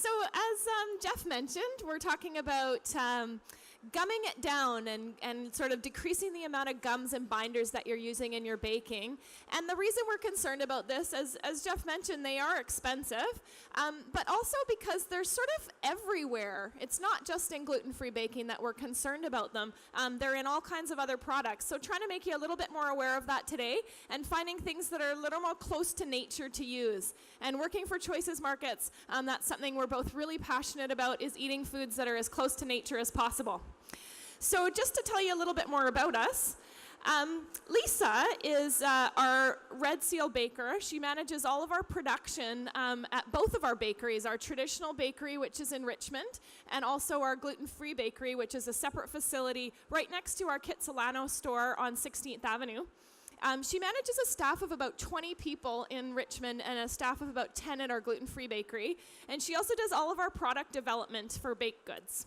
So as Jeff mentioned, we're talking about gumming it down and sort of decreasing the amount of gums and binders that you're using in your baking. And the reason we're concerned about this, as Jeff mentioned, they are expensive, but also because they're sort of everywhere. It's not just in gluten-free baking that we're concerned about them. They're in all kinds of other products. So trying to make you a little bit more aware of that today and finding things that are a little more close to nature to use. And working for Choices Markets, that's something we're both really passionate about, is eating foods that are as close to nature as possible. So just to tell you a little bit more about us, Lisa is our Red Seal baker. She manages all of our production at both of our bakeries, our traditional bakery, which is in Richmond, and also our gluten-free bakery, which is a separate facility right next to our Kitsilano store on 16th Avenue. She manages a staff of about 20 people in Richmond and a staff of about 10 at our gluten-free bakery. And she also does all of our product development for baked goods.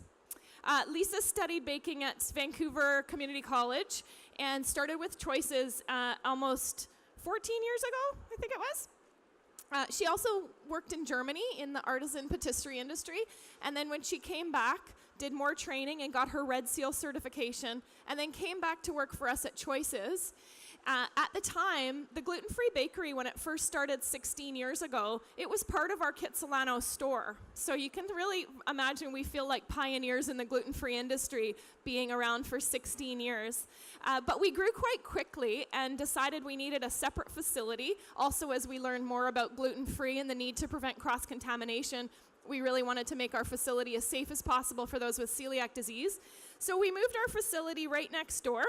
Lisa studied baking at Vancouver Community College and started with Choices almost 14 years ago, I think it was. She also worked in Germany in the artisan patisserie industry, and then when she came back, did more training and got her Red Seal certification, and then came back to work for us at Choices. At the time, the gluten-free bakery, when it first started 16 years ago, it was part of our Kitsilano store. So you can really imagine we feel like pioneers in the gluten-free industry being around for 16 years. But we grew quite quickly and decided we needed a separate facility. Also, as we learned more about gluten-free and the need to prevent cross-contamination, we really wanted to make our facility as safe as possible for those with celiac disease. So we moved our facility right next door.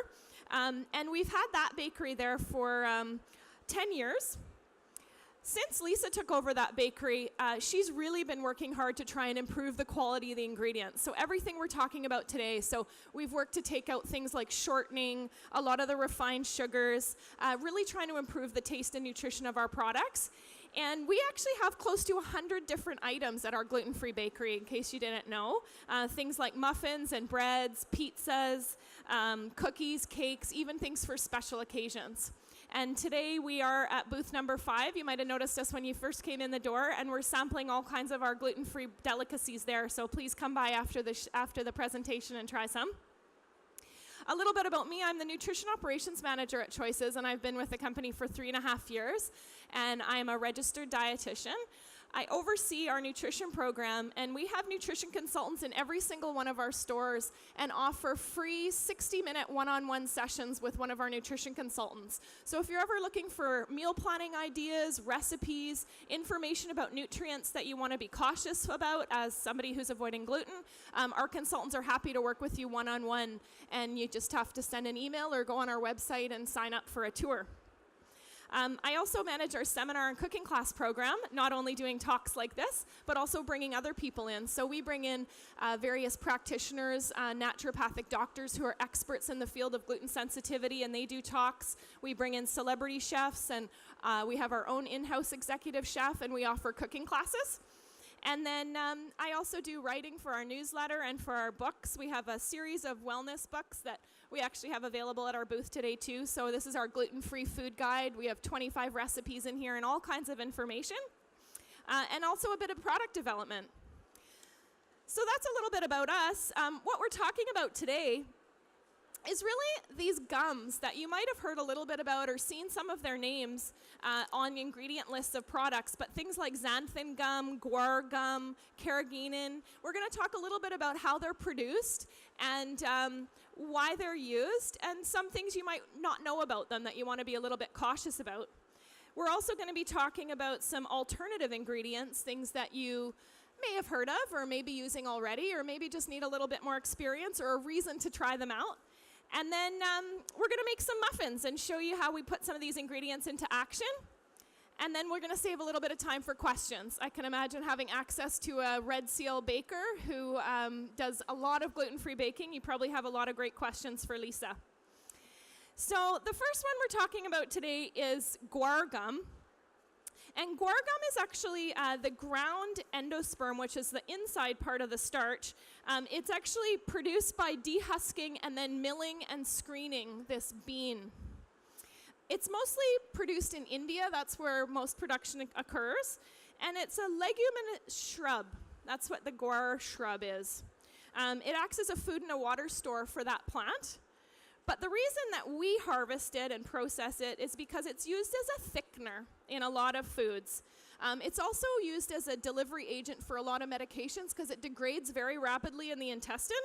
And we've had that bakery there for 10 years. Since Lisa took over that bakery, she's really been working hard to try and improve the quality of the ingredients. So everything we're talking about today, so we've worked to take out things like shortening, a lot of the refined sugars, really trying to improve the taste and nutrition of our products. And we actually have close to 100 different items at our gluten-free bakery, in case you didn't know. Things like muffins and breads, pizzas, cookies, cakes, even things for special occasions. And today we are at booth number 5. You might have noticed us when you first came in the door, and we're sampling all kinds of our gluten-free delicacies there. So please come by after the presentation and try some. A little bit about me, I'm the Nutrition Operations Manager at Choices, and I've been with the company for 3.5 years, and I'm a registered dietitian. I oversee our nutrition program, and we have nutrition consultants in every single one of our stores and offer free 60-minute one-on-one sessions with one of our nutrition consultants. So if you're ever looking for meal planning ideas, recipes, information about nutrients that you want to be cautious about as somebody who's avoiding gluten, our consultants are happy to work with you one-on-one, and you just have to send an email or go on our website and sign up for a tour. I also manage our seminar and cooking class program, not only doing talks like this, but also bringing other people in. So we bring in various practitioners, naturopathic doctors who are experts in the field of gluten sensitivity, and they do talks. We bring in celebrity chefs, and we have our own in-house executive chef, and we offer cooking classes. And then I also do writing for our newsletter and for our books. We have a series of wellness books that we actually have available at our booth today too. So this is our gluten-free food guide. We have 25 recipes in here and all kinds of information. And also a bit of product development. So that's a little bit about us. What we're talking about today is really these gums that you might have heard a little bit about or seen some of their names on ingredient lists of products, but things like Xanthan gum, guar gum, Carrageenan. We're going to talk a little bit about how they're produced and why they're used, and some things you might not know about them that you want to be a little bit cautious about. We're also going to be talking about some alternative ingredients, things that you may have heard of or may be using already, or maybe just need a little bit more experience or a reason to try them out. And then we're going to make some muffins and show you how we put some of these ingredients into action. And then we're going to save a little bit of time for questions. I can imagine having access to a Red Seal baker who does a lot of gluten-free baking. You probably have a lot of great questions for Lisa. So the first one we're talking about today is guar gum. And guar gum is actually the ground endosperm, which is the inside part of the starch. It's actually produced by dehusking and then milling and screening this bean. It's mostly produced in India. That's where most production occurs. And it's a leguminous shrub. That's what the guar shrub is. It acts as a food and a water store for that plant. But the reason that we harvest it and process it is because it's used as a thickener in a lot of foods. It's also used as a delivery agent for a lot of medications because it degrades very rapidly in the intestine.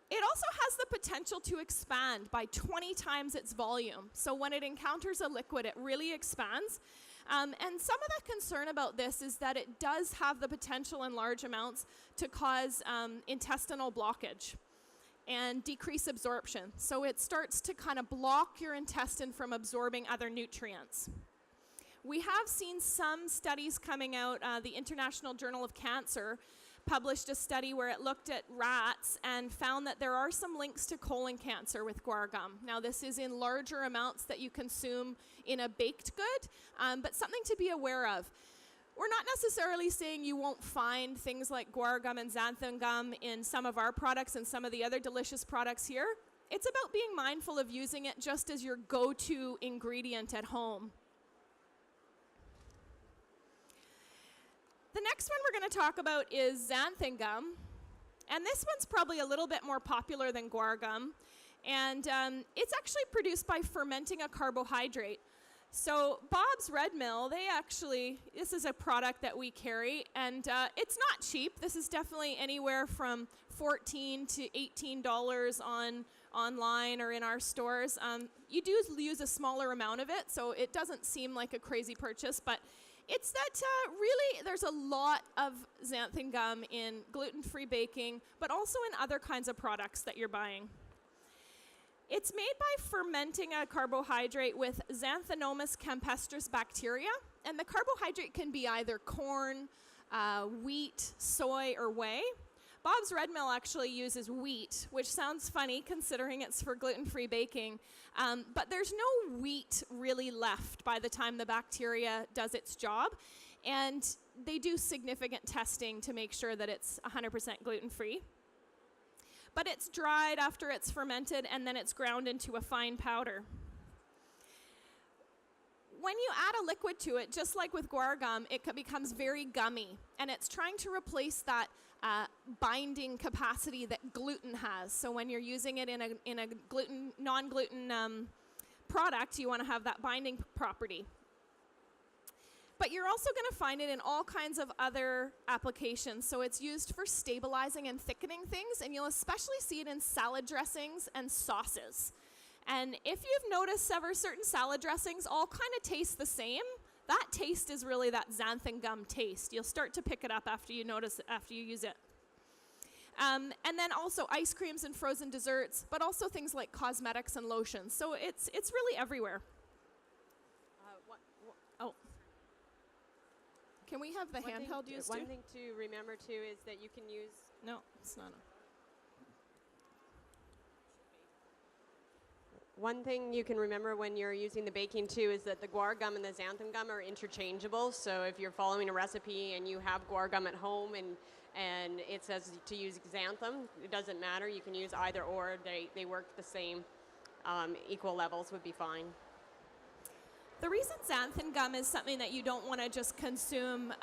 It also has the potential to expand by 20 times its volume. So when it encounters a liquid, it really expands. And some of the concern about this is that it does have the potential in large amounts to cause intestinal blockage and decrease absorption. So it starts to kind of block your intestine from absorbing other nutrients. We have seen some studies coming out. The International Journal of Cancer published a study where it looked at rats and found that there are some links to colon cancer with guar gum. Now, this is in larger amounts that you consume in a baked good, but something to be aware of. We're not necessarily saying you won't find things like guar gum and xanthan gum in some of our products and some of the other delicious products here. It's about being mindful of using it just as your go-to ingredient at home. The next one we're going to talk about is xanthan gum. And this one's probably a little bit more popular than guar gum. And it's actually produced by fermenting a carbohydrate. So Bob's Red Mill, this is a product that we carry, and it's not cheap. This is definitely anywhere from $14 to $18 online or in our stores. You do use a smaller amount of it, so it doesn't seem like a crazy purchase, but it's that really there's a lot of xanthan gum in gluten-free baking, but also in other kinds of products that you're buying. It's made by fermenting a carbohydrate with Xanthanomys campestris bacteria, and the carbohydrate can be either corn, wheat, soy, or whey. Bob's Red Mill actually uses wheat, which sounds funny considering it's for gluten-free baking, but there's no wheat really left by the time the bacteria does its job, and they do significant testing to make sure that it's 100% gluten-free. But it's dried after it's fermented, and then it's ground into a fine powder. When you add a liquid to it, just like with guar gum, it becomes very gummy, and it's trying to replace that binding capacity that gluten has. So when you're using it in a non-gluten product, you want to have that binding property. But you're also going to find it in all kinds of other applications. So it's used for stabilizing and thickening things, and you'll especially see it in salad dressings and sauces. And if you've noticed certain salad dressings all kind of taste the same, that taste is really that xanthan gum taste. You'll start to pick it up after you use it. And then also ice creams and frozen desserts, but also things like cosmetics and lotions. So it's really everywhere. Can we have the handheld used too? One thing to remember too is that you can use... No, it's not. One thing you can remember when you're using the baking too is that the guar gum and the xanthan gum are interchangeable. So if you're following a recipe and you have guar gum at home and it says to use xanthan, it doesn't matter. You can use either or. They work the same. Equal levels would be fine. The reason xanthan gum is something that you don't want to just consume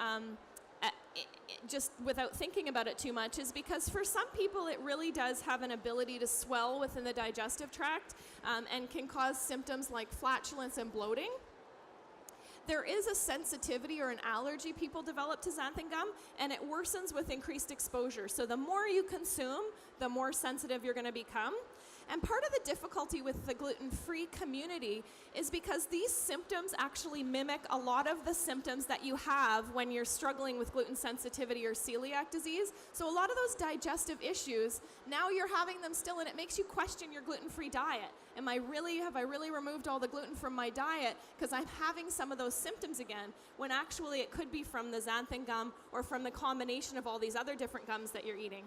just without thinking about it too much is because for some people it really does have an ability to swell within the digestive tract and can cause symptoms like flatulence and bloating. There is a sensitivity or an allergy people develop to xanthan gum, and it worsens with increased exposure. So the more you consume, the more sensitive you're going to become. And part of the difficulty with the gluten-free community is because these symptoms actually mimic a lot of the symptoms that you have when you're struggling with gluten sensitivity or celiac disease. So a lot of those digestive issues, now you're having them still, and it makes you question your gluten-free diet. Have I really removed all the gluten from my diet because I'm having some of those symptoms again, when actually it could be from the xanthan gum or from the combination of all these other different gums that you're eating.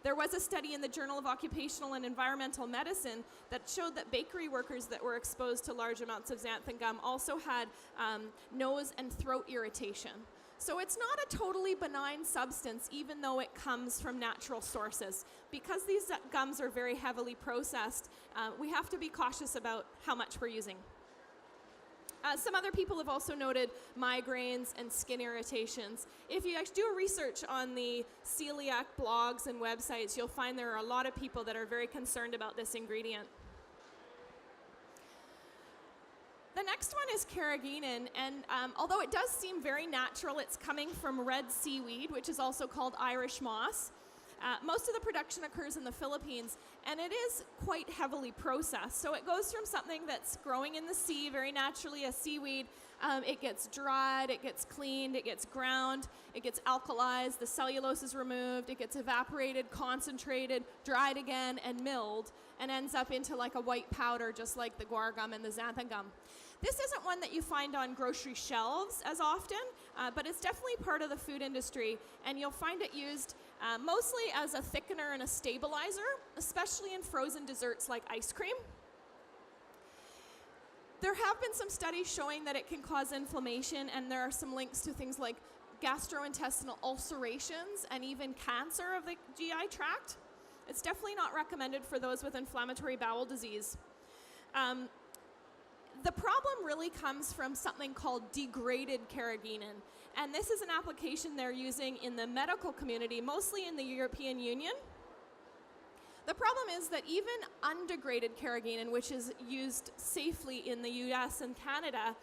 There was a study in the Journal of Occupational and Environmental Medicine that showed that bakery workers that were exposed to large amounts of xanthan gum also had nose and throat irritation. So it's not a totally benign substance, even though it comes from natural sources. Because these gums are very heavily processed, we have to be cautious about how much we're using. Some other people have also noted migraines and skin irritations. If you actually do a research on the celiac blogs and websites, you'll find there are a lot of people that are very concerned about this ingredient. The next one is Carrageenan, and although it does seem very natural, it's coming from red seaweed, which is also called Irish moss. Most of the production occurs in the Philippines, and it is quite heavily processed. So it goes from something that's growing in the sea very naturally, a seaweed. It gets dried, it gets cleaned, it gets ground, it gets alkalized, the cellulose is removed, it gets evaporated, concentrated, dried again, and milled, and ends up into like a white powder, just like the guar gum and the xanthan gum. This isn't one that you find on grocery shelves as often, but it's definitely part of the food industry, and you'll find it used mostly as a thickener and a stabilizer, especially in frozen desserts like ice cream. There have been some studies showing that it can cause inflammation, and there are some links to things like gastrointestinal ulcerations and even cancer of the GI tract. It's definitely not recommended for those with inflammatory bowel disease. The problem really comes from something called degraded carrageenan, and this is an application they're using in the medical community, mostly in the European Union. The problem is that even undegraded carrageenan, which is used safely in the US and Canada,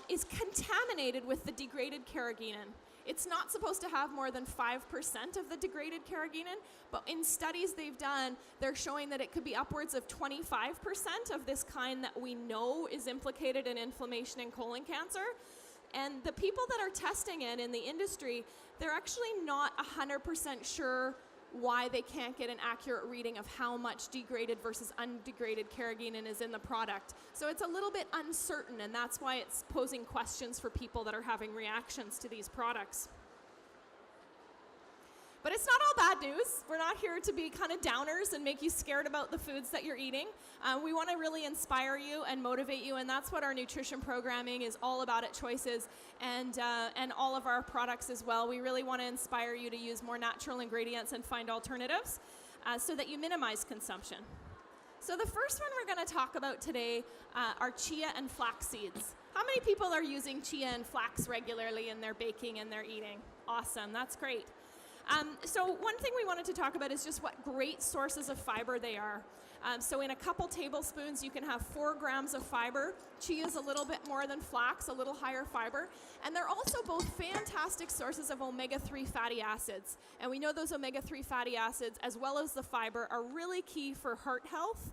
is contaminated with the degraded carrageenan. It's not supposed to have more than 5% of the degraded carrageenan, but in studies they've done, they're showing that it could be upwards of 25% of this kind that we know is implicated in inflammation and colon cancer. And the people that are testing it in the industry, they're actually not 100% sure why they can't get an accurate reading of how much degraded versus undegraded carrageenan is in the product. So it's a little bit uncertain, and that's why it's posing questions for people that are having reactions to these products. But it's not all bad news. We're not here to be kind of downers and make you scared about the foods that you're eating. We want to really inspire you and motivate you, and that's what our nutrition programming is all about at Choices, and all of our products as well. We really want to inspire you to use more natural ingredients and find alternatives so that you minimize consumption. So the first one we're going to talk about today are chia and flax seeds. How many people are using chia and flax regularly in their baking and their eating? Awesome, that's great. So one thing we wanted to talk about is just what great sources of fiber they are. So in a couple tablespoons, you can have 4 grams of fiber. Chia is a little bit more than flax, a little higher fiber. And they're also both fantastic sources of omega-3 fatty acids. And we know those omega-3 fatty acids, as well as the fiber, are really key for heart health.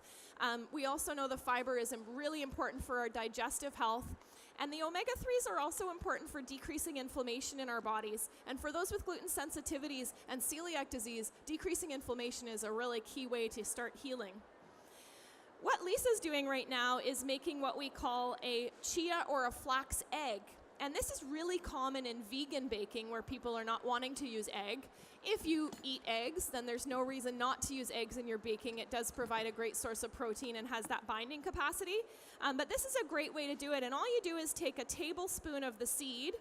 We also know the fiber is really important for our digestive health. And the omega-3s are also important for decreasing inflammation in our bodies. And for those with gluten sensitivities and celiac disease, decreasing inflammation is a really key way to start healing. What Lisa's doing right now is making what we call a chia or a flax egg. And this is really common in vegan baking where people are not wanting to use egg. If you eat eggs, then there's no reason not to use eggs in your baking. It does provide a great source of protein and has that binding capacity. But this is a great way to do it. And all you do is take a tablespoon of the seed,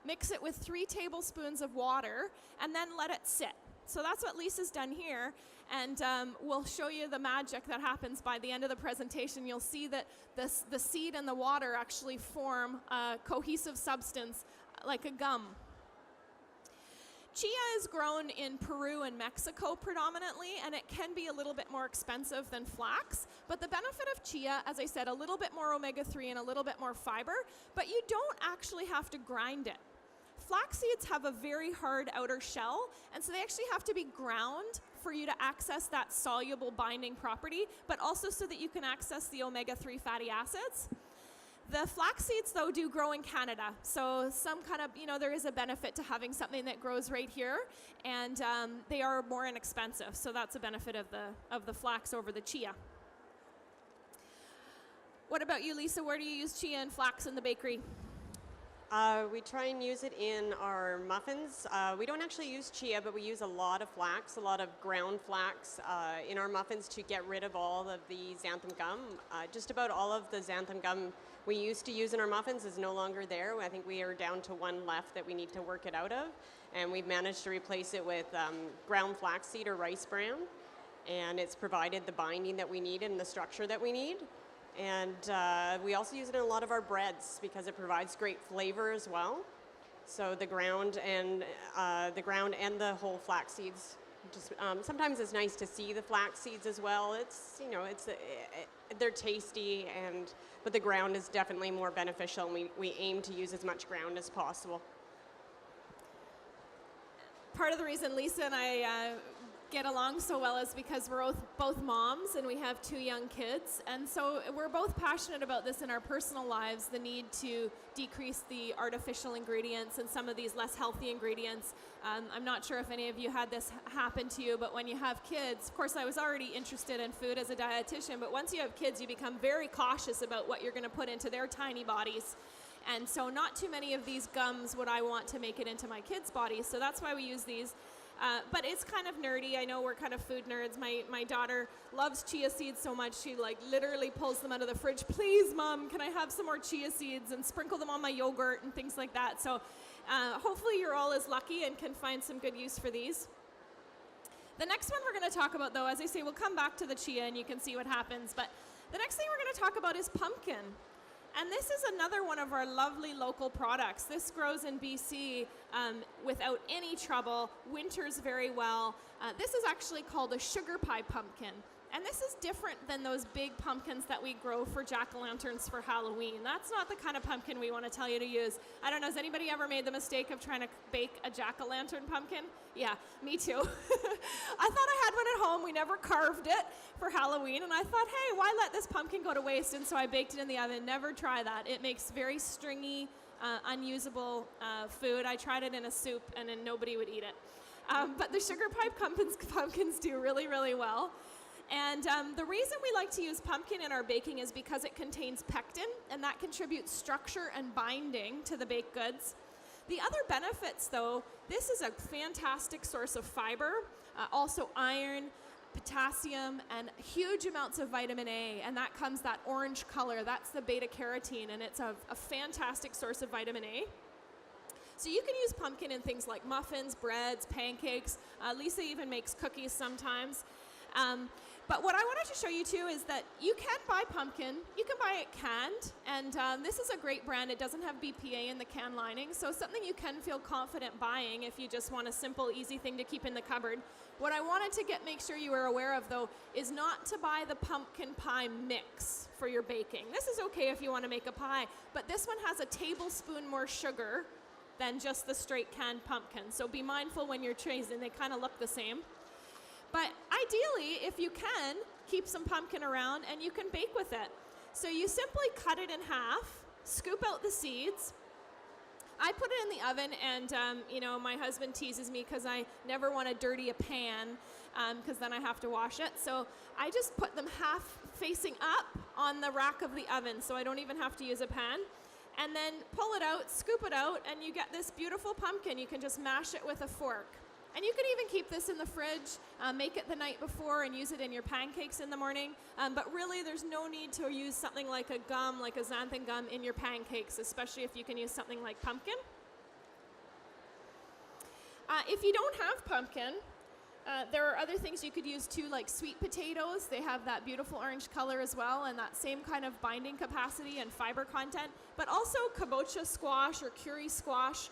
mix it with 3 tablespoons of water, and then let it sit. So that's what Lisa's done here. And we'll show you the magic that happens by the end of the presentation. You'll see that the seed and the water actually form a cohesive substance like a gum. Chia is grown in Peru and Mexico predominantly, and it can be a little bit more expensive than flax. But the benefit of chia, as I said, a little bit more omega-3 and a little bit more fiber, but you don't actually have to grind it. Flax seeds have a very hard outer shell, and so they actually have to be ground for you to access that soluble binding property, but also so that you can access the omega-3 fatty acids. The flax seeds, though, do grow in Canada, so some kind of, there is a benefit to having something that grows right here, and they are more inexpensive, so that's a benefit of the flax over the chia. What about you, Lisa? Where do you use chia and flax in the bakery? We try and use it in our muffins. We don't actually use chia, but we use a lot of flax, a lot of ground flax in our muffins to get rid of all of the xanthan gum. Just about all of the xanthan gum we used to use in our muffins is no longer there. I think we are down to 1 left that we need to work it out of. And we've managed to replace it with ground flaxseed or rice bran. And it's provided the binding that we need and the structure that we need. And we also use it in a lot of our breads because it provides great flavor as well. So the ground and the whole flax seeds. Just sometimes it's nice to see the flax seeds as well. It's they're tasty, but the ground is definitely more beneficial, and we aim to use as much ground as possible. Part of the reason Lisa and I get along so well is because we're both moms and we have 2 young kids, and so we're both passionate about this in our personal lives, the need to decrease the artificial ingredients and some of these less healthy ingredients. I'm not sure if any of you had this happen to you, but when you have kids, of course I was already interested in food as a dietitian, but once you have kids you become very cautious about what you're going to put into their tiny bodies. And so not too many of these gums would I want to make it into my kids' bodies, so that's why we use these. But it's kind of nerdy. I know we're kind of food nerds. My daughter loves chia seeds so much, she literally pulls them out of the fridge. Please, Mom, can I have some more chia seeds, and sprinkle them on my yogurt and things like that. So hopefully you're all as lucky and can find some good use for these. The next one we're going to talk about, though, as I say, we'll come back to the chia and you can see what happens. But the next thing we're going to talk about is pumpkin. And this is another one of our lovely local products. This grows in BC without any trouble, winters very well. This is actually called a sugar pie pumpkin. And this is different than those big pumpkins that we grow for jack-o'-lanterns for Halloween. That's not the kind of pumpkin we want to tell you to use. I don't know, has anybody ever made the mistake of trying to bake a jack-o'-lantern pumpkin? Yeah, me too. I thought I had one at home. We never carved it for Halloween. And I thought, hey, why let this pumpkin go to waste? And so I baked it in the oven. Never try that. It makes very stringy, unusable food. I tried it in a soup and then nobody would eat it. But the sugar pie pumpkins do really, really well. And the reason we like to use pumpkin in our baking is because it contains pectin, and that contributes structure and binding to the baked goods. The other benefits, though, this is a fantastic source of fiber, also iron, potassium, and huge amounts of vitamin A, and that comes that orange color. That's the beta-carotene, and it's a fantastic source of vitamin A. So you can use pumpkin in things like muffins, breads, pancakes. Lisa even makes cookies sometimes. But what I wanted to show you too is that you can buy pumpkin, you can buy it canned, and this is a great brand. It doesn't have BPA in the can lining, so something you can feel confident buying if you just want a simple, easy thing to keep in the cupboard. What I wanted to make sure you were aware of, though, is not to buy the pumpkin pie mix for your baking. This is okay if you want to make a pie, but this one has a tablespoon more sugar than just the straight canned pumpkin, so be mindful when you're choosing. They kind of look the same. But ideally, if you can, keep some pumpkin around and you can bake with it. So you simply cut it in half, scoop out the seeds. I put it in the oven, and my husband teases me because I never want to dirty a pan because then I have to wash it. So I just put them half facing up on the rack of the oven, so I don't even have to use a pan. And then pull it out, scoop it out, and you get this beautiful pumpkin. You can just mash it with a fork. And you can even keep this in the fridge, make it the night before and use it in your pancakes in the morning. But really, there's no need to use something like a gum, like a xanthan gum, in your pancakes, especially if you can use something like pumpkin. If you don't have pumpkin, there are other things you could use too, like sweet potatoes. They have that beautiful orange color as well, and that same kind of binding capacity and fiber content. But also kabocha squash or curry squash.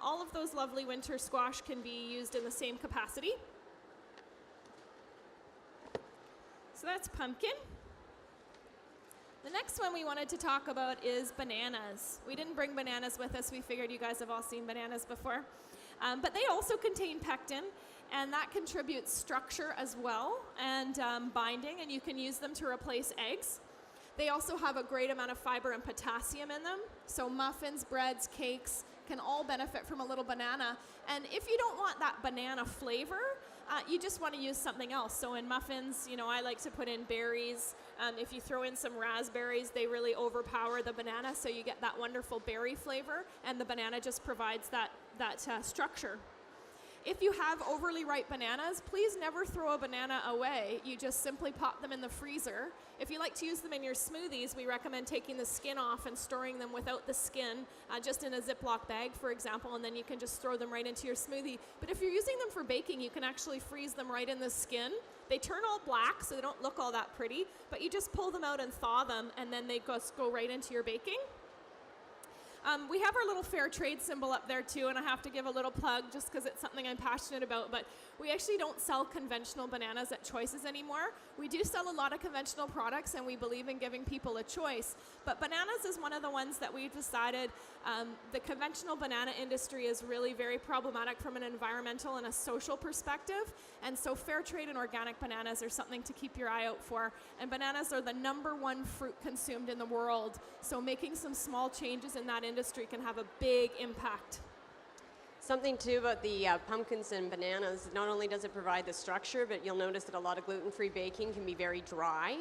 All of those lovely winter squash can be used in the same capacity. So that's pumpkin. The next one we wanted to talk about is bananas. We didn't bring bananas with us. We figured you guys have all seen bananas before. But they also contain pectin, and that contributes structure as well and binding, and you can use them to replace eggs. They also have a great amount of fiber and potassium in them, so muffins, breads, cakes can all benefit from a little banana. And if you don't want that banana flavor, you just want to use something else. So in muffins, I like to put in berries. If you throw in some raspberries, they really overpower the banana, so you get that wonderful berry flavor, and the banana just provides that structure. If you have overly ripe bananas, please never throw a banana away. You just simply pop them in the freezer. If you like to use them in your smoothies, we recommend taking the skin off and storing them without the skin, just in a Ziploc bag, for example, and then you can just throw them right into your smoothie. But if you're using them for baking, you can actually freeze them right in the skin They turn all black, so they don't look all that pretty, but you just pull them out and thaw them, and then they go right into your baking. We have our little fair trade symbol up there too, and I have to give a little plug just because it's something I'm passionate about, but we actually don't sell conventional bananas at Choices anymore. We do sell a lot of conventional products, and we believe in giving people a choice, but bananas is one of the ones that we've decided the conventional banana industry is really very problematic from an environmental and a social perspective, and so fair trade and organic bananas are something to keep your eye out for, and bananas are the #1 fruit consumed in the world, so making some small changes in that industry can have a big impact. Something too about the pumpkins and bananas, not only does it provide the structure, but you'll notice that a lot of gluten-free baking can be very dry.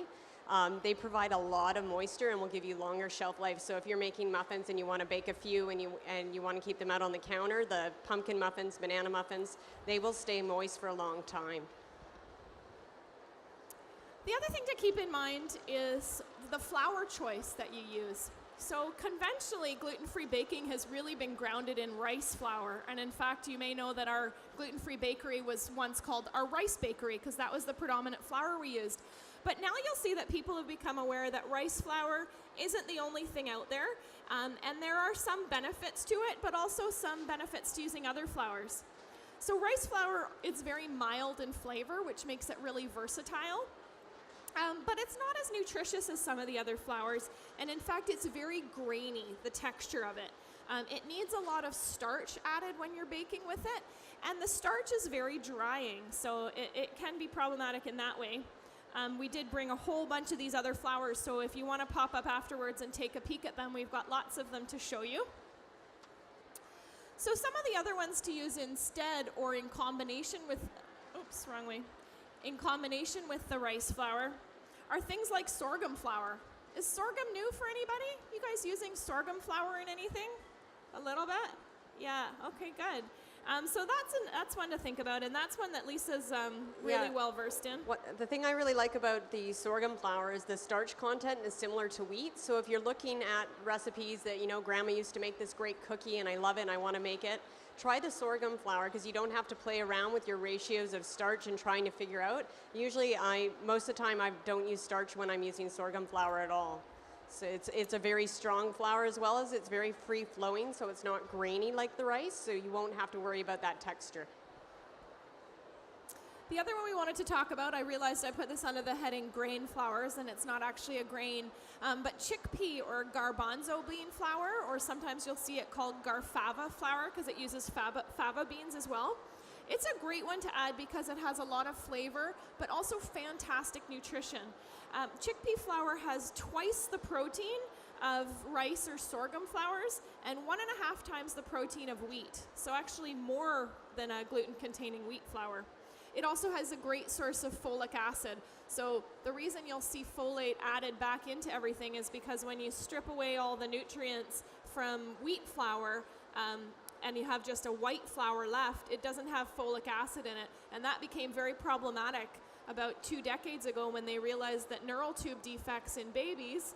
They provide a lot of moisture and will give you longer shelf life. So if you're making muffins and you want to bake a few and you want to keep them out on the counter, the pumpkin muffins, banana muffins, they will stay moist for a long time. The other thing to keep in mind is the flour choice that you use. So conventionally, gluten-free baking has really been grounded in rice flour. And in fact, you may know that our gluten-free bakery was once called our rice bakery because that was the predominant flour we used. But now you'll see that people have become aware that rice flour isn't the only thing out there. And there are some benefits to it, but also some benefits to using other flours. So rice flour is very mild in flavor, which makes it really versatile. But it's not as nutritious as some of the other flours, and in fact, it's very grainy, the texture of it. It needs a lot of starch added when you're baking with it, and the starch is very drying, so it can be problematic in that way. We did bring a whole bunch of these other flours, so if you want to pop up afterwards and take a peek at them, we've got lots of them to show you. So some of the other ones to use instead or in combination with, oops, wrong way. In combination with the rice flour are things like sorghum flour. Is sorghum new for anybody? You guys using sorghum flour in anything? A little bit? Yeah, okay, good. So that's one to think about, and that's one that Lisa's really well versed in. The thing I really like about the sorghum flour is the starch content is similar to wheat. So if you're looking at recipes that, you know, Grandma used to make this great cookie and I love it and I want to make it, try the sorghum flour because you don't have to play around with your ratios of starch and trying to figure out. Usually, most of the time, I don't use starch when I'm using sorghum flour at all. So it's a very strong flour as well as it's very free-flowing, so it's not grainy like the rice, so you won't have to worry about that texture. The other one we wanted to talk about, I realized I put this under the heading grain flours, and it's not actually a grain, but chickpea or garbanzo bean flour, or sometimes you'll see it called garfava flour because it uses fava beans as well. It's a great one to add because it has a lot of flavor, but also fantastic nutrition. Chickpea flour has twice the protein of rice or sorghum flours and 1.5 times the protein of wheat, so actually more than a gluten-containing wheat flour. It also has a great source of folic acid. So the reason you'll see folate added back into everything is because when you strip away all the nutrients from wheat flour and you have just a white flour left, it doesn't have folic acid in it. And that became very problematic about 2 decades ago when they realized that neural tube defects in babies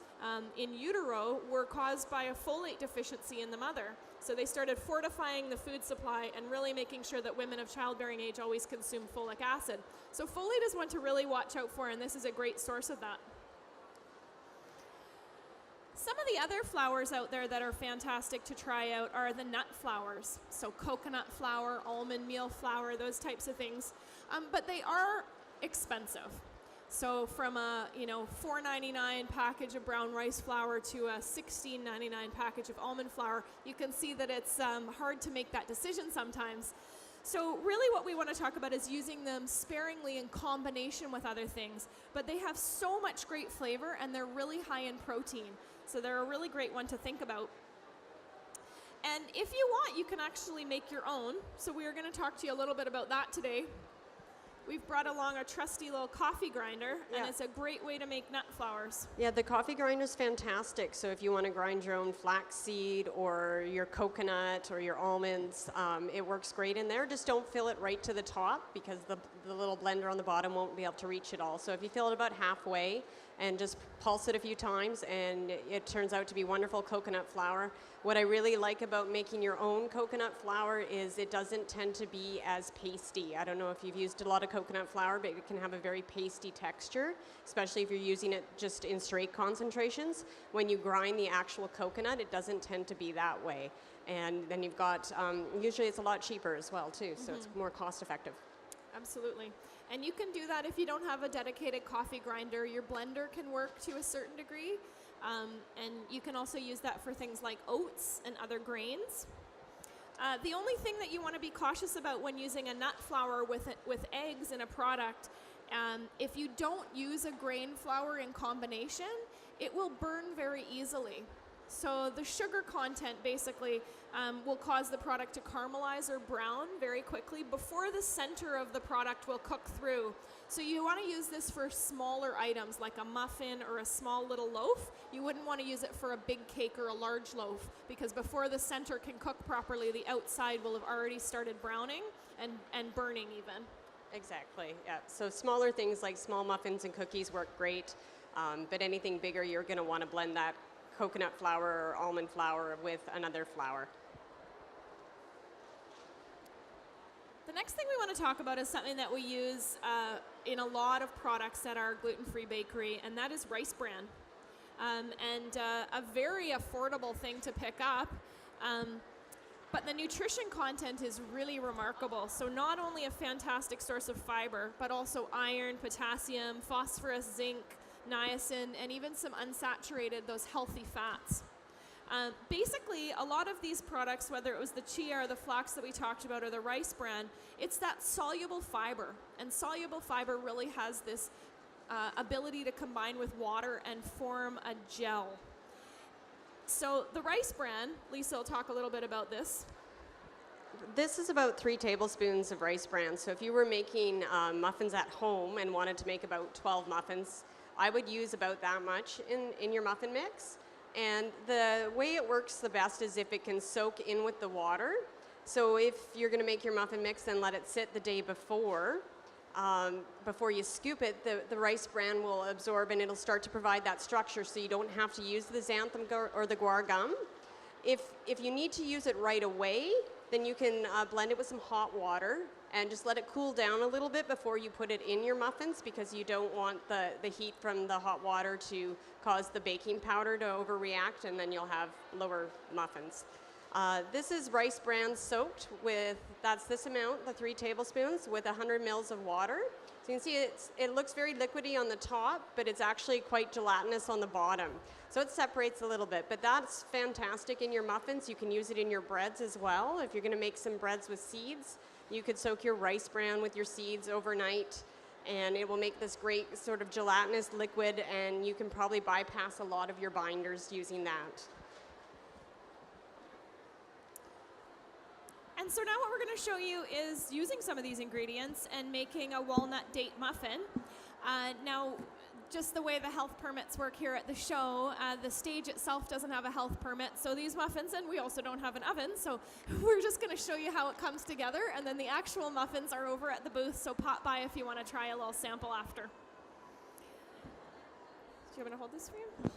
in utero were caused by a folate deficiency in the mother. So they started fortifying the food supply and really making sure that women of childbearing age always consume folic acid. So folate is one to really watch out for, and this is a great source of that. Some of the other flours out there that are fantastic to try out are the nut flours. So coconut flour, almond meal flour, those types of things. But they are expensive. So from a $4.99 package of brown rice flour to a $16.99 package of almond flour, you can see that it's hard to make that decision sometimes. So really what we want to talk about is using them sparingly in combination with other things. But they have so much great flavor and they're really high in protein. So they're a really great one to think about. And if you want, you can actually make your own. So we are going to talk to you a little bit about that today. We've brought along a trusty little coffee grinder, and it's a great way to make nut flours. Yeah, the coffee grinder is fantastic. So if you want to grind your own flaxseed or your coconut or your almonds, it works great in there. Just don't fill it right to the top because the little blender on the bottom won't be able to reach it all. So if you fill it about halfway and just pulse it a few times, and it turns out to be wonderful coconut flour. What I really like about making your own coconut flour is it doesn't tend to be as pasty. I don't know if you've used a lot of coconut flour, but it can have a very pasty texture, especially if you're using it just in straight concentrations. When you grind the actual coconut, it doesn't tend to be that way. And then you've got, usually it's a lot cheaper as well too, so it's more cost effective. Absolutely. And you can do that if you don't have a dedicated coffee grinder. Your blender can work to a certain degree. And you can also use that for things like oats and other grains. The only thing that you want to be cautious about when using a nut flour with eggs in a product, if you don't use a grain flour in combination, it will burn very easily. So the sugar content basically will cause the product to caramelize or brown very quickly before the center of the product will cook through. So you want to use this for smaller items like a muffin or a small little loaf. You wouldn't want to use it for a big cake or a large loaf because before the center can cook properly, the outside will have already started browning and burning even. Exactly, yeah. So smaller things like small muffins and cookies work great, but anything bigger, you're going to want to blend that coconut flour or almond flour with another flour. The next thing we want to talk about is something that we use in a lot of products at our gluten-free bakery, and that is rice bran. A very affordable thing to pick up, but the nutrition content is really remarkable. So not only a fantastic source of fiber, but also iron, potassium, phosphorus, zinc, niacin, and even some unsaturated, those healthy fats. Basically, a lot of these products, whether it was the chia or the flax that we talked about or the rice bran, it's that soluble fiber. And soluble fiber really has this ability to combine with water and form a gel. So the rice bran, Lisa will talk a little bit about this. This is about 3 tablespoons of rice bran. So if you were making muffins at home and wanted to make about 12 muffins, I would use about that much in your muffin mix. And the way it works the best is if it can soak in with the water. So if you're going to make your muffin mix and let it sit the day before you scoop it, the rice bran will absorb and it'll start to provide that structure so you don't have to use the xanthan or the guar gum. If you need to use it right away, then you can blend it with some hot water and just let it cool down a little bit before you put it in your muffins because you don't want the heat from the hot water to cause the baking powder to overreact and then you'll have lower muffins. This is rice bran soaked with, that's this amount, the 3 tablespoons, with 100 mils of water. So you can see it looks very liquidy on the top, but it's actually quite gelatinous on the bottom. So it separates a little bit, but that's fantastic in your muffins. You can use it in your breads as well. If you're going to make some breads with seeds, you could soak your rice bran with your seeds overnight, and it will make this great sort of gelatinous liquid, and you can probably bypass a lot of your binders using that. And so now what we're going to show you is using some of these ingredients and making a walnut date muffin. Now, just the way the health permits work here at the show, the stage itself doesn't have a health permit, so these muffins, and we also don't have an oven, so we're just going to show you how it comes together, and then the actual muffins are over at the booth, so pop by if you want to try a little sample after. Do you want to hold this for you? Sure.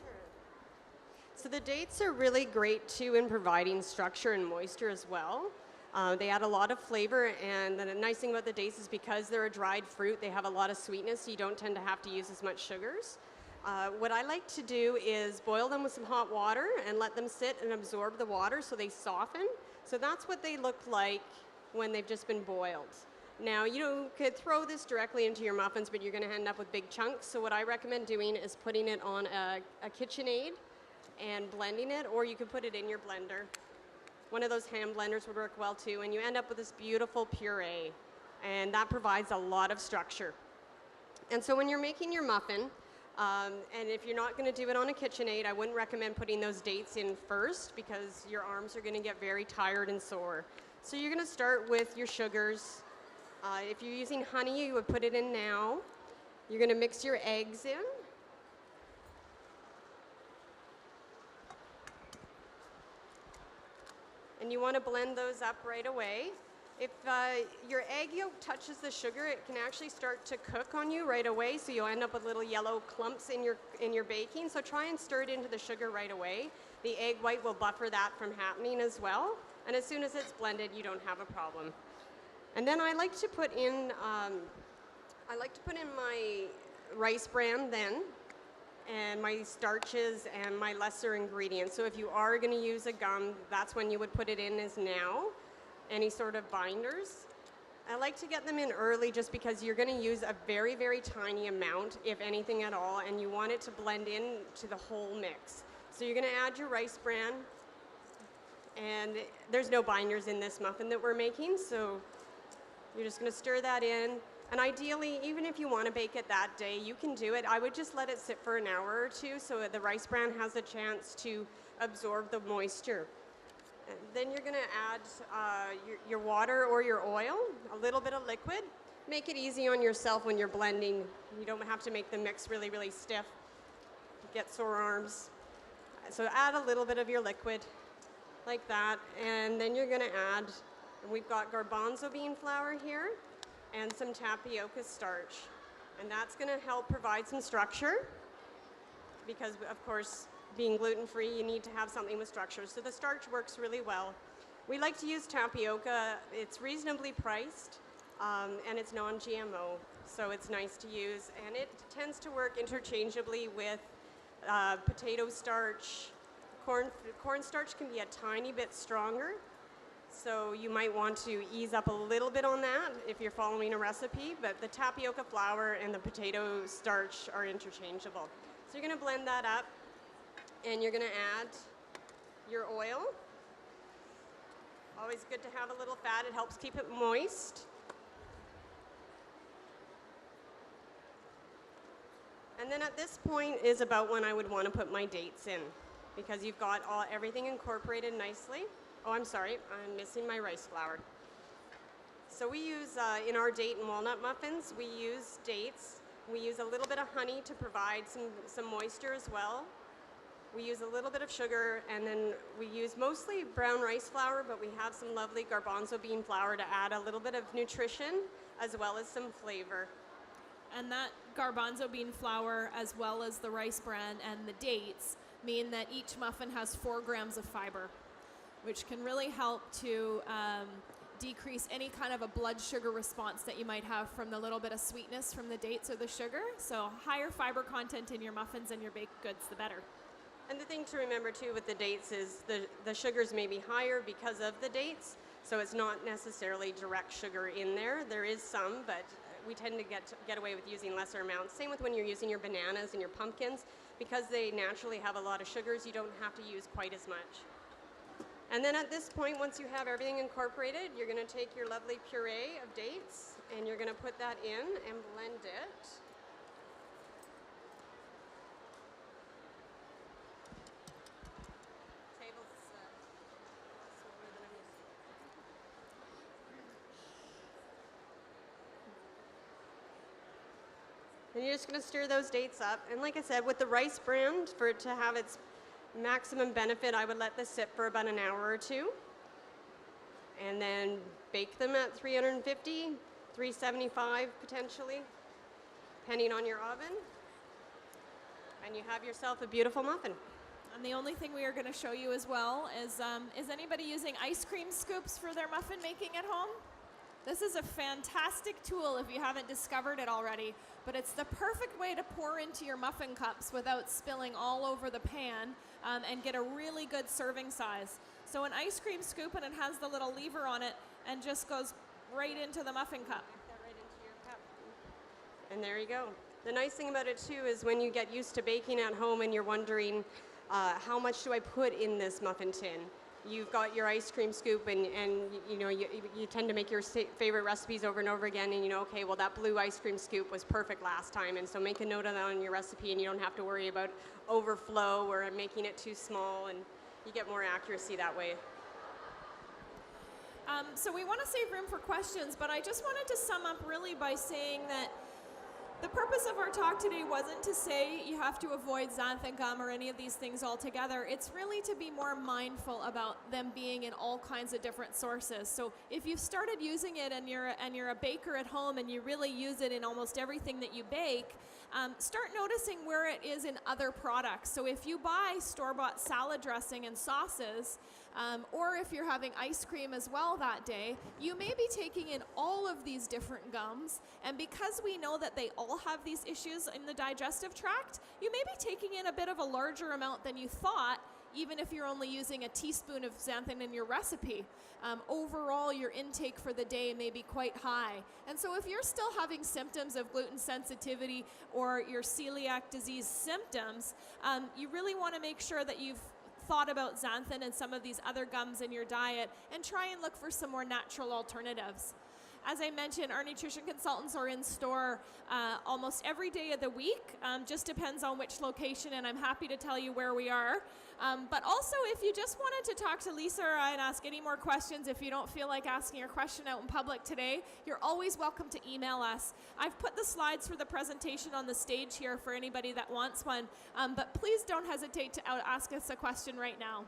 So the dates are really great too in providing structure and moisture as well. They add a lot of flavor, and the nice thing about the dates is because they're a dried fruit, they have a lot of sweetness, so you don't tend to have to use as much sugars. What I like to do is boil them with some hot water and let them sit and absorb the water so they soften. So that's what they look like when they've just been boiled. Now, you could throw this directly into your muffins, but you're going to end up with big chunks. So what I recommend doing is putting it on a KitchenAid and blending it, or you could put it in your blender. One of those hand blenders would work well too, and you end up with this beautiful puree, and that provides a lot of structure. And so when you're making your muffin, and if you're not going to do it on a KitchenAid, I wouldn't recommend putting those dates in first because your arms are going to get very tired and sore. So you're going to start with your sugars. If you're using honey, you would put it in now. You're going to mix your eggs in. And you want to blend those up right away. If your egg yolk touches the sugar, it can actually start to cook on you right away, so you'll end up with little yellow clumps in your baking. So try and stir it into the sugar right away. The egg white will buffer that from happening as well. And as soon as it's blended, you don't have a problem. And then I like to put in my rice bran then, and my starches and my lesser ingredients. So if you are going to use a gum, that's when you would put it in, is now. Any sort of binders. I like to get them in early just because you're going to use a very, very tiny amount, if anything at all, and you want it to blend in to the whole mix. So you're going to add your rice bran, and there's no binders in this muffin that we're making, so you're just going to stir that in. And ideally, even if you want to bake it that day, you can do it. I would just let it sit for an hour or two so that the rice bran has a chance to absorb the moisture. And then you're going to add your water or your oil, a little bit of liquid. Make it easy on yourself when you're blending. You don't have to make the mix really, really stiff. Get sore arms. So add a little bit of your liquid like that. And then you're going to add, we've got garbanzo bean flour here, and some tapioca starch. And that's going to help provide some structure because, of course, being gluten-free, you need to have something with structure. So the starch works really well. We like to use tapioca. It's reasonably priced, and it's non-GMO, so it's nice to use. And it tends to work interchangeably with potato starch. Corn starch can be a tiny bit stronger. So you might want to ease up a little bit on that if you're following a recipe, but the tapioca flour and the potato starch are interchangeable. So you're going to blend that up, and you're going to add your oil. Always good to have a little fat. It helps keep it moist. And then at this point is about when I would want to put my dates in, because you've got everything incorporated nicely. Oh, I'm sorry, I'm missing my rice flour. So we use, in our date and walnut muffins, we use dates. We use a little bit of honey to provide some moisture as well. We use a little bit of sugar, and then we use mostly brown rice flour, but we have some lovely garbanzo bean flour to add a little bit of nutrition as well as some flavor. And that garbanzo bean flour, as well as the rice bran and the dates, mean that each muffin has 4 grams of fiber, which can really help to decrease any kind of a blood sugar response that you might have from the little bit of sweetness from the dates or the sugar. So higher fiber content in your muffins and your baked goods, the better. And the thing to remember too with the dates is the sugars may be higher because of the dates, so it's not necessarily direct sugar in there. There is some, but we tend to get away with using lesser amounts. Same with when you're using your bananas and your pumpkins. Because they naturally have a lot of sugars, you don't have to use quite as much. And then at this point, once you have everything incorporated, you're going to take your lovely puree of dates and you're going to put that in and blend it. Table's smaller than I'm used to. And you're just going to stir those dates up. And like I said, with the rice bran, for it to have its maximum benefit, I would let this sit for about an hour or two. And then bake them at 350, 375 potentially, depending on your oven. And you have yourself a beautiful muffin. And the only thing we are going to show you as well is anybody using ice cream scoops for their muffin making at home? This is a fantastic tool if you haven't discovered it already, but it's the perfect way to pour into your muffin cups without spilling all over the pan and get a really good serving size. So an ice cream scoop, and it has the little lever on it and just goes right into the muffin cup. That right into your cup. And there you go. The nice thing about it too is when you get used to baking at home and you're wondering how much do I put in this muffin tin? You've got your ice cream scoop, and you know you tend to make your favorite recipes over and over again, and you know, okay, well that blue ice cream scoop was perfect last time, and so make a note of that on your recipe, and you don't have to worry about overflow or making it too small, and you get more accuracy that way. So we want to save room for questions, but I just wanted to sum up really by saying that the purpose of our talk today wasn't to say you have to avoid xanthan gum or any of these things altogether. It's really to be more mindful about them being in all kinds of different sources. So if you've started using it and you're a baker at home and you really use it in almost everything that you bake, start noticing where it is in other products. So if you buy store-bought salad dressing and sauces, or if you're having ice cream as well that day, you may be taking in all of these different gums, and because we know that they all have these issues in the digestive tract, you may be taking in a bit of a larger amount than you thought, even if you're only using a teaspoon of xanthan in your recipe. Overall, your intake for the day may be quite high. And so if you're still having symptoms of gluten sensitivity or your celiac disease symptoms, you really want to make sure that you've thought about xanthan and some of these other gums in your diet and try and look for some more natural alternatives. As I mentioned, our nutrition consultants are in store almost every day of the week. Just depends on which location, and I'm happy to tell you where we are. But also, if you just wanted to talk to Lisa and ask any more questions, if you don't feel like asking your question out in public today, you're always welcome to email us. I've put the slides for the presentation on the stage here for anybody that wants one, but please don't hesitate to ask us a question right now.